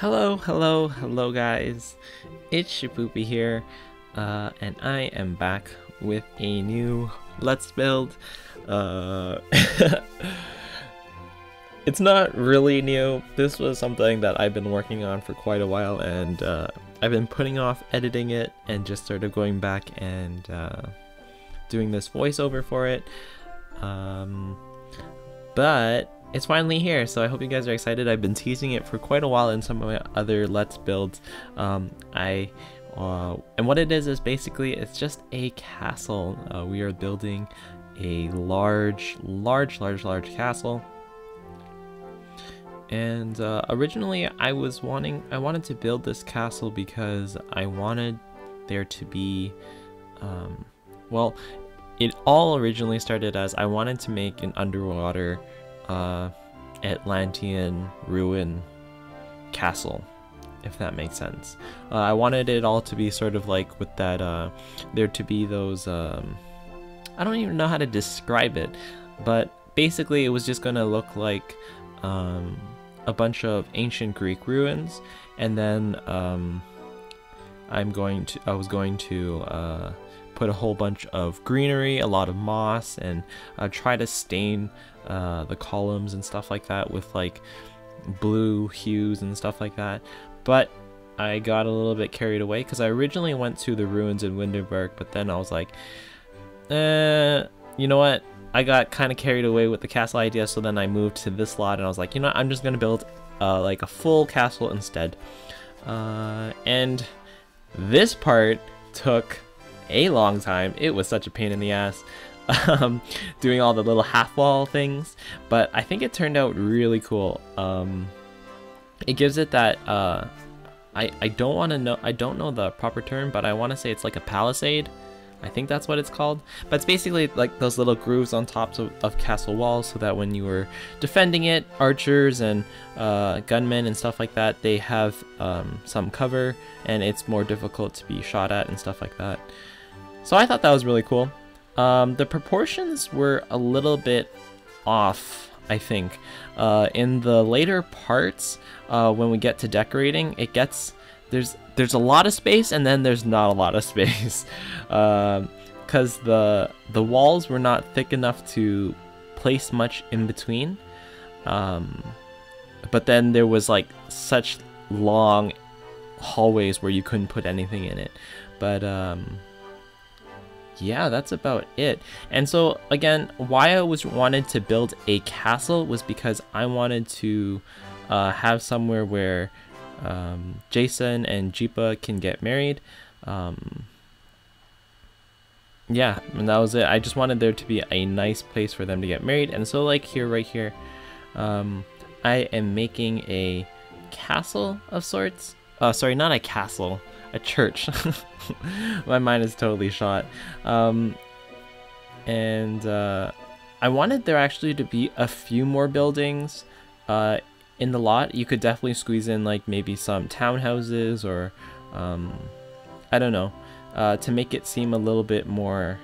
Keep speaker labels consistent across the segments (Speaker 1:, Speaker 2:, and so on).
Speaker 1: Hello guys. It's Shipoopy here, and I am back with a new Let's Build. Uh, it's not really new. This was something that I've been working on for quite a while, and I've been putting off editing it and just sort of going back and doing this voiceover for it. But it's finally here, so I hope you guys are excited. I've been teasing it for quite a while in some of my other Let's Builds. And what it is basically it's just a castle. We are building a large castle. And originally I wanted to build this castle because I wanted there to be, well, it all originally started as I wanted to make an underwater Atlantean ruin castle, if that makes sense. I wanted it all to be sort of like with that, there to be those, I don't even know how to describe it, but basically it was just gonna look like a bunch of ancient Greek ruins, and then I was going to put a whole bunch of greenery, a lot of moss, and try to stain the columns and stuff like that with like blue hues and stuff like that. But I got a little bit carried away because I originally went to the ruins in Windenburg, but then I was like, you know what? I got kind of carried away with the castle idea, so then I moved to this lot and I was like, you know what? I'm just gonna build like a full castle instead. And this part took a long time. It was such a pain in the ass doing all the little half wall things, but I think it turned out really cool. It gives it that I don't know the proper term, but I want to say it's like a palisade. I think that's what it's called, but it's basically like those little grooves on tops of castle walls, so that when you were defending it, archers and gunmen and stuff like that, they have some cover and it's more difficult to be shot at and stuff like that. So I thought that was really cool. The proportions were a little bit off, I think. In the later parts, when we get to decorating, there's a lot of space and then there's not a lot of space. Because the walls were not thick enough to place much in between. But then there was like such long hallways where you couldn't put anything in it. But yeah, that's about it. And so again, why I wanted to build a castle was because I wanted to have somewhere where Jason and Jeepa can get married. Yeah, and that was it. I just wanted there to be a nice place for them to get married. And so like here, right here, I am making a castle of sorts. Sorry, not a castle, a church. My mind is totally shot. And I wanted there actually to be a few more buildings in the lot. You could definitely squeeze in like maybe some townhouses or I don't know, to make it seem a little bit more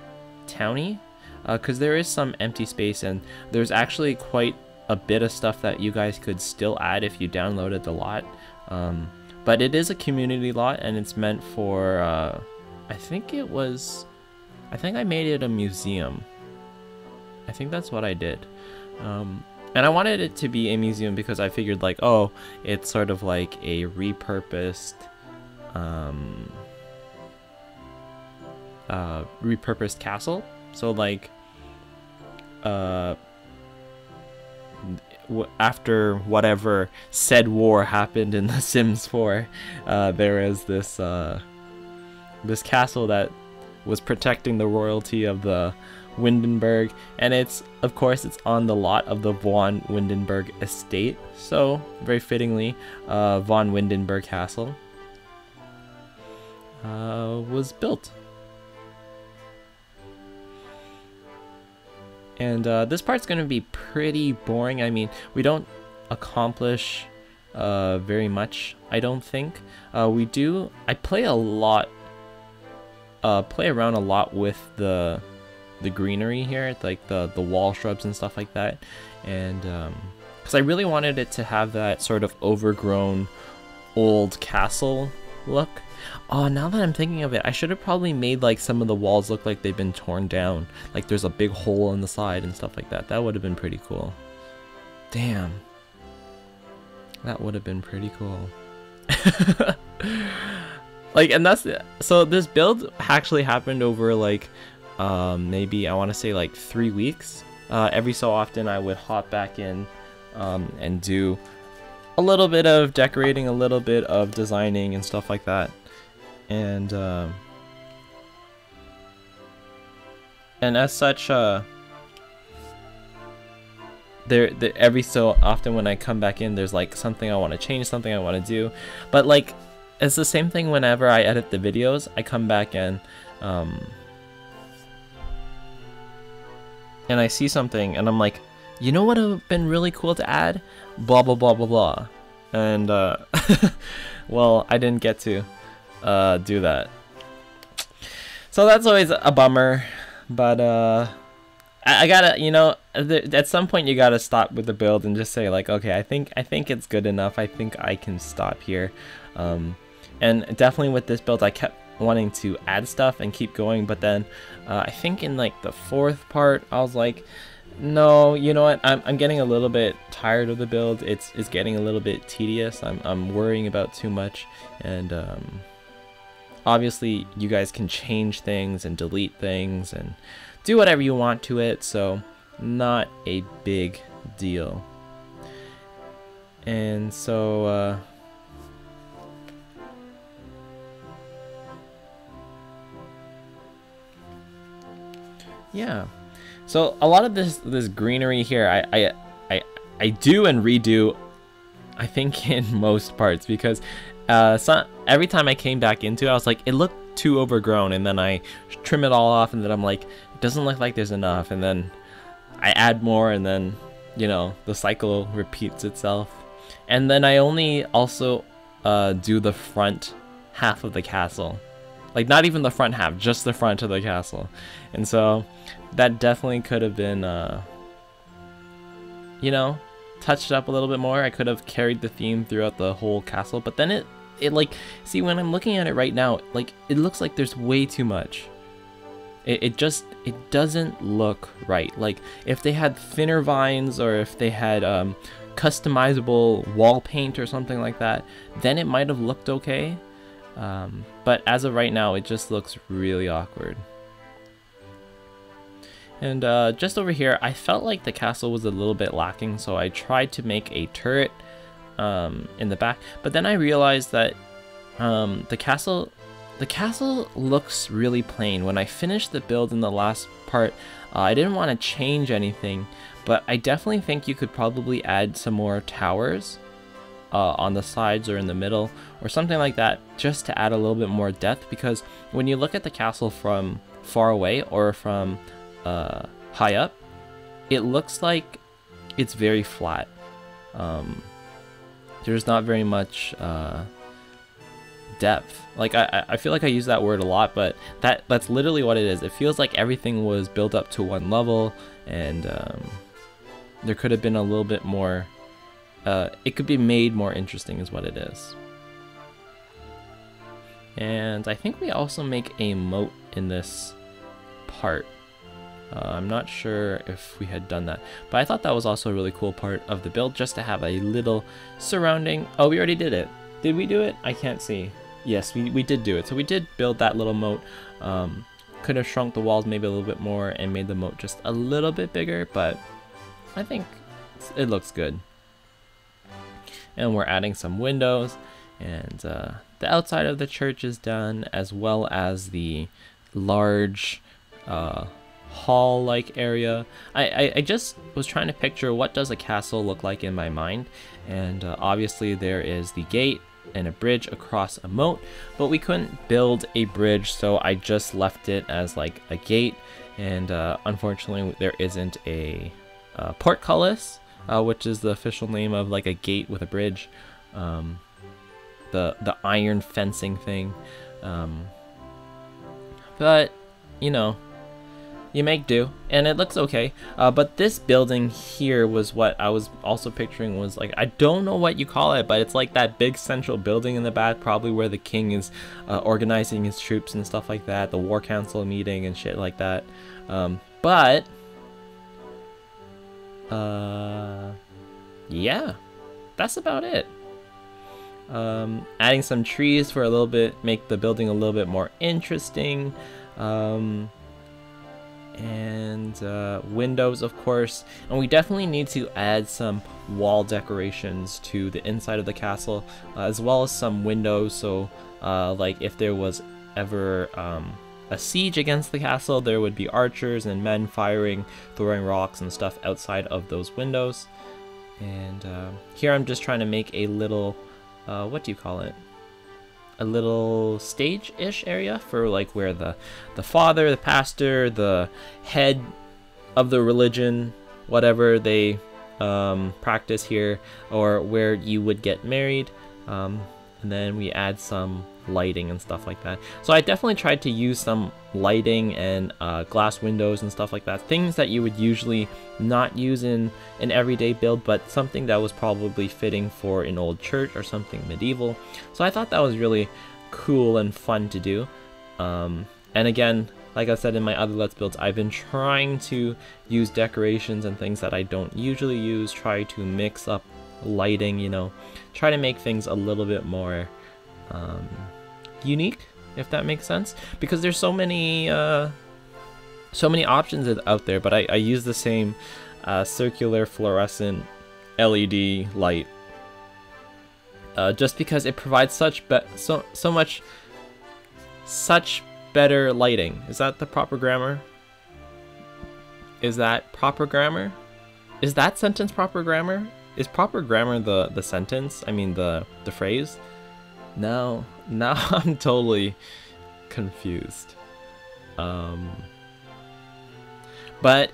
Speaker 1: towny, because there is some empty space and there's actually quite a bit of stuff that you guys could still add if you downloaded the lot. But it is a community lot and it's meant for I think I made it a museum. I think that's what I did. And I wanted it to be a museum because I figured like, oh, it's sort of like a repurposed castle. So like after whatever said war happened in The Sims 4, there is this this castle that was protecting the royalty of the Windenburg, and it's of course it's on the lot of the von Windenburg estate, so very fittingly von Windenburg Castle was built. And this part's going to be pretty boring. I mean, we don't accomplish very much, I don't think. I play around a lot with the greenery here, like the wall shrubs and stuff like that. And because I really wanted it to have that sort of overgrown old castle look. Oh, now that I'm thinking of it, I should have probably made like some of the walls look like they've been torn down. Like there's a big hole in the side and stuff like that. That would have been pretty cool. Damn. That would have been pretty cool. Like, and that's, so this build actually happened over like maybe I want to say like 3 weeks. Every so often I would hop back in and do a little bit of decorating, a little bit of designing and stuff like that. And as such, every so often when I come back in, there's like something I want to change, something I want to do. But like, it's the same thing whenever I edit the videos. I come back in and I see something and I'm like, you know what would have been really cool to add? Blah blah blah blah blah. And well, I didn't get to do that. So that's always a bummer. But I gotta, you know, at some point you gotta stop with the build and just say like, okay, I think it's good enough. I think I can stop here. And definitely with this build, I kept wanting to add stuff and keep going, but then I think in like the 4th part, I was like, no, you know what? I'm getting a little bit tired of the build. It's getting a little bit tedious. I'm worrying about too much, and obviously you guys can change things and delete things and do whatever you want to it, so not a big deal. And so yeah, so a lot of this greenery here I do and redo, I think, in most parts, because every time I came back into it, I was like, it looked too overgrown, and then I trim it all off, and then I'm like, it doesn't look like there's enough, and then I add more, and then, you know, the cycle repeats itself. And then I only also do the front half of the castle. Like, not even the front half, just the front of the castle. And so that definitely could have been, you know, touched up a little bit more. I could have carried the theme throughout the whole castle, but then it like, see, when I'm looking at it right now, like, it looks like there's way too much. It doesn't look right. Like, if they had thinner vines, or if they had customizable wall paint or something like that, then it might have looked okay. But as of right now, it just looks really awkward. And just over here, I felt like the castle was a little bit lacking, so I tried to make a turret in the back. But then I realized that the castle looks really plain. When I finished the build in the last part, I didn't want to change anything, but I definitely think you could probably add some more towers on the sides or in the middle or something like that, just to add a little bit more depth, because when you look at the castle from far away or from high up, it looks like it's very flat. There's not very much depth. Like, I feel like I use that word a lot, but that's literally what it is. It feels like everything was built up to one level, and there could have been a little bit more, it could be made more interesting is what it is. And I think we also make a moat in this part. I'm not sure if we had done that, but I thought that was also a really cool part of the build, just to have a little surrounding. Oh, we already did it. Did we do it? I can't see. Yes, we did do it. So we did build that little moat. Could have shrunk the walls maybe a little bit more and made the moat just a little bit bigger, but I think it looks good. And we're adding some windows, and the outside of the church is done, as well as the large hall-like area. I just was trying to picture what does a castle look like in my mind, and obviously there is the gate and a bridge across a moat, but we couldn't build a bridge, so I just left it as like a gate. And unfortunately there isn't a portcullis, which is the official name of like a gate with a bridge, the iron fencing thing. But you know, you make do, and it looks okay. But this building here was what I was also picturing, was like, I don't know what you call it, but it's like that big central building in the back, probably where the king is organizing his troops and stuff like that, the war council meeting and shit like that. Yeah, that's about it. Adding some trees for a little bit, make the building a little bit more interesting. And windows, of course, and we definitely need to add some wall decorations to the inside of the castle, as well as some windows, so like if there was ever a siege against the castle, there would be archers and men firing, throwing rocks and stuff outside of those windows. And here I'm just trying to make a little what do you call it, a little stage-ish area for like where the father, the pastor, the head of the religion, whatever they practice here, or where you would get married. And then we add some lighting and stuff like that. So I definitely tried to use some lighting and glass windows and stuff like that, things that you would usually not use in an everyday build, but something that was probably fitting for an old church or something medieval. So I thought that was really cool and fun to do. And again, like I said in my other Let's Builds, I've been trying to use decorations and things that I don't usually use, try to mix up lighting, you know, try to make things a little bit more unique, if that makes sense, because there's so many options out there. But I use the same circular fluorescent LED light just because it provides such better lighting. Is that the proper grammar? Is that proper grammar? Is that sentence proper grammar? Is proper grammar the sentence? I mean the phrase? No, now I'm totally confused. But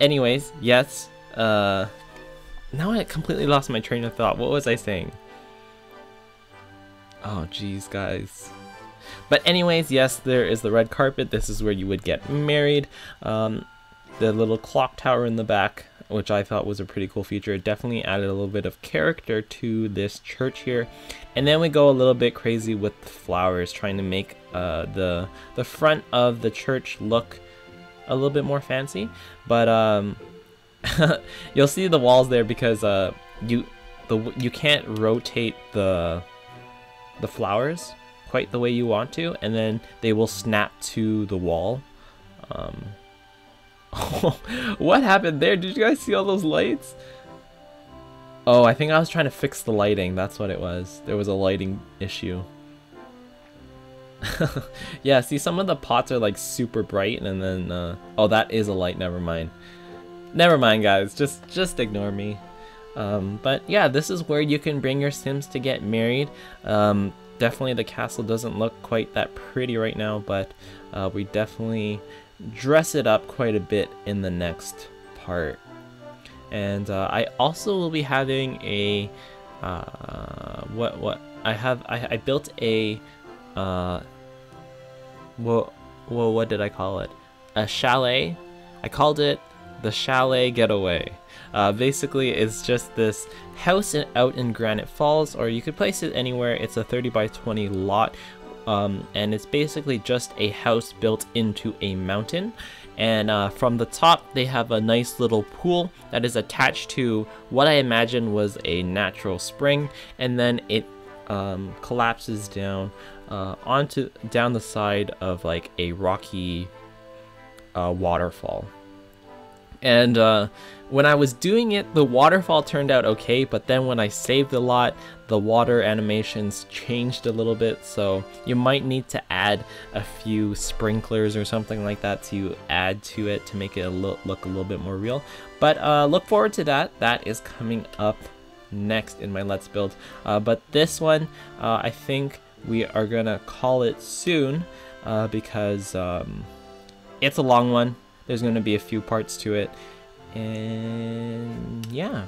Speaker 1: anyways, yes. Now I completely lost my train of thought. What was I saying? Oh geez, guys. But anyways, yes, there is the red carpet. This is where you would get married. The little clock tower in the back, which I thought was a pretty cool feature. It definitely added a little bit of character to this church here. And then we go a little bit crazy with the flowers, trying to make the front of the church look a little bit more fancy. But you'll see the walls there because you can't rotate the flowers quite the way you want to, and then they will snap to the wall. What happened there? Did you guys see all those lights? Oh, I think I was trying to fix the lighting. That's what it was. There was a lighting issue. Yeah, see, some of the pots are like super bright, and then oh, that is a light. Never mind. Never mind, guys. Just ignore me. But yeah, this is where you can bring your Sims to get married. Definitely the castle doesn't look quite that pretty right now, but we definitely dress it up quite a bit in the next part. And I also will be having a I built a what did I call it? A chalet. I called it the Chalet Getaway. Basically, it's just this house out in Granite Falls, or you could place it anywhere. It's a 30 by 20 lot, and it's basically just a house built into a mountain. And from the top, they have a nice little pool that is attached to what I imagine was a natural spring, and then it collapses down down the side of like a rocky waterfall. And when I was doing it, the waterfall turned out okay, but then when I saved a lot, the water animations changed a little bit, so you might need to add a few sprinklers or something like that to add to it to make it look a little bit more real. But look forward to that. That is coming up next in my Let's Build. But this one, I think we are gonna call it soon because it's a long one. There's going to be a few parts to it, and yeah.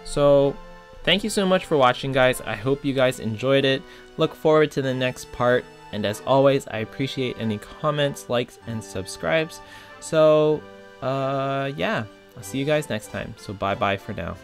Speaker 1: So thank you so much for watching, guys. I hope you guys enjoyed it. Look forward to the next part, and as always, I appreciate any comments, likes, and subscribes. So Yeah, I'll see you guys next time. So bye bye for now.